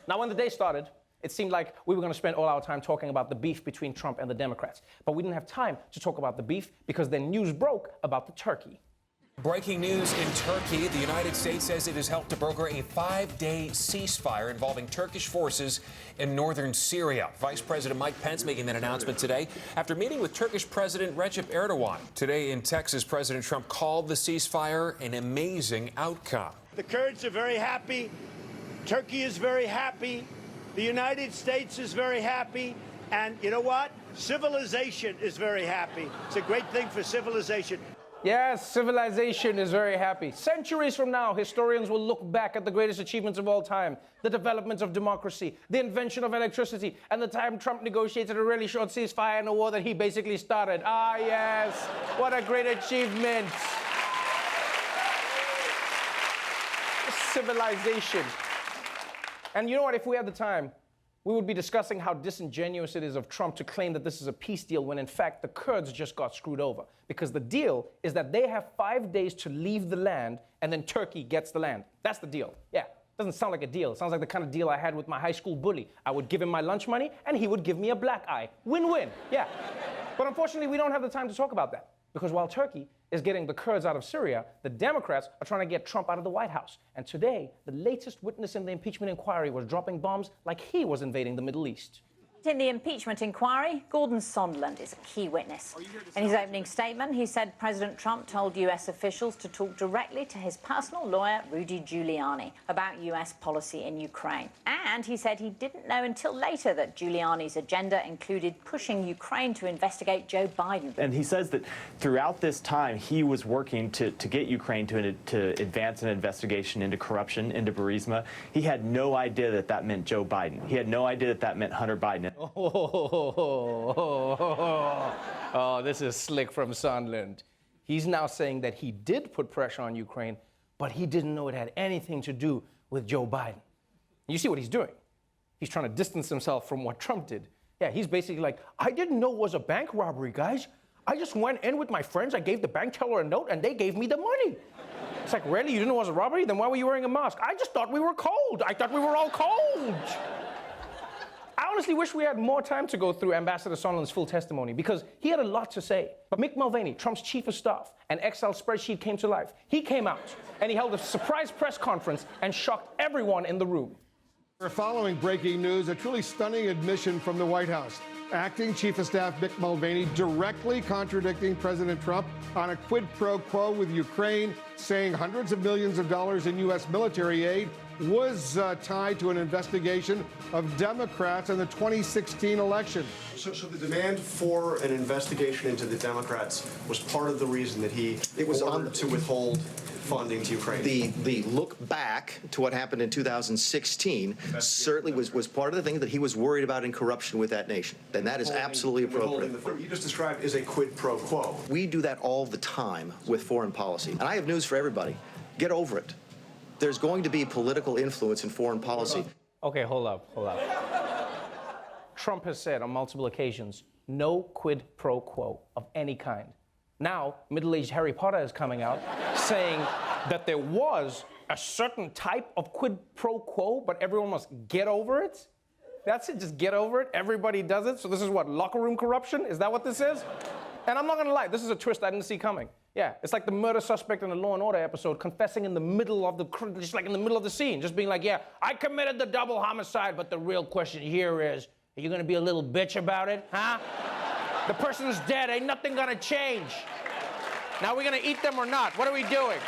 Now, when the day started, it seemed like we were going to spend all our time talking about the beef between Trump and the Democrats. But we didn't have time to talk about the beef because then news broke about the turkey. Breaking news in Turkey. The United States says it has helped to broker a 5-day ceasefire involving Turkish forces in northern Syria. Vice President Mike Pence making that announcement today after meeting with Turkish President Recep Erdogan. Today in Texas, President Trump called the ceasefire an amazing outcome. The Kurds are very happy. Turkey is very happy. The United States is very happy. And you know what? Civilization is very happy. It's a great thing for civilization. Yes, civilization is very happy. Centuries from now, historians will look back at the greatest achievements of all time, the development of democracy, the invention of electricity, and the time Trump negotiated a really short ceasefire in a war that he basically started. Ah, yes, what a great achievement. Civilization. And you know what, if we had the time, we would be discussing how disingenuous it is of Trump to claim that this is a peace deal when, in fact, the Kurds just got screwed over. Because the deal is that they have 5 days to leave the land, and then Turkey gets the land. That's the deal. Yeah, doesn't sound like a deal. It sounds like the kind of deal I had with my high school bully. I would give him my lunch money, and he would give me a black eye. Win-win, yeah. But unfortunately, we don't have the time to talk about that. Because while Turkey is getting the Kurds out of Syria, the Democrats are trying to get Trump out of the White House. And today, the latest witness in the impeachment inquiry was dropping bombs like he was invading the Middle East. In the impeachment inquiry, Gordon Sondland is a key witness. In his opening statement, he said President Trump told US officials to talk directly to his personal lawyer, Rudy Giuliani, about US policy in Ukraine. And he said he didn't know until later that Giuliani's agenda included pushing Ukraine to investigate Joe Biden. And he says that throughout this time, he was working to get Ukraine to advance an investigation into corruption, into Burisma. He had no idea that that meant Joe Biden. He had no idea that that meant Hunter Biden. Oh, this is slick from Sondland. He's now saying that he did put pressure on Ukraine, but he didn't know it had anything to do with Joe Biden. You see what he's doing? He's trying to distance himself from what Trump did. Yeah, he's basically like, I didn't know it was a bank robbery, guys. I just went in with my friends, I gave the bank teller a note, and they gave me the money. It's like, really? You didn't know it was a robbery? Then why were you wearing a mask? I just thought we were cold. I thought we were all cold. I honestly wish we had more time to go through Ambassador Sondland's full testimony because he had a lot to say. But Mick Mulvaney, Trump's Cheif of Staff, an Excel spreadsheet came to life. He came out and he held a surprise press conference and shocked everyone in the room. We're following breaking news, a truly stunning admission from the White House. Acting Chief of Staff Mick Mulvaney directly contradicting President Trump on a quid pro quo with Ukraine, saying hundreds of millions of dollars in U.S. military aid was tied to an investigation of Democrats in the 2016 election. So the demand for an investigation into the Democrats was part of the reason that it was ordered to withhold funding to Ukraine. The look back to what happened in 2016 certainly was part of the thing that he was worried about in corruption with that nation. And that is absolutely appropriate. What you just described is a quid pro quo. We do that all the time with foreign policy. And I have news for everybody. Get over it. There's going to be political influence in foreign policy. Okay, hold up. Trump has said on multiple occasions, no quid pro quo of any kind. Now, middle-aged Harry Potter is coming out saying that there was a certain type of quid pro quo, but everyone must get over it? That's it, just get over it? Everybody does it? So this is what, locker room corruption? Is that what this is? And I'm not gonna lie, this is a twist I didn't see coming. Yeah, it's like the murder suspect in the Law & Order episode confessing in the middle of just like in the middle of the scene, just being like, yeah, I committed the double homicide, but the real question here is, are you gonna be a little bitch about it, huh? The person's dead, ain't nothing gonna change. Now we're gonna eat them or not? What are we doing?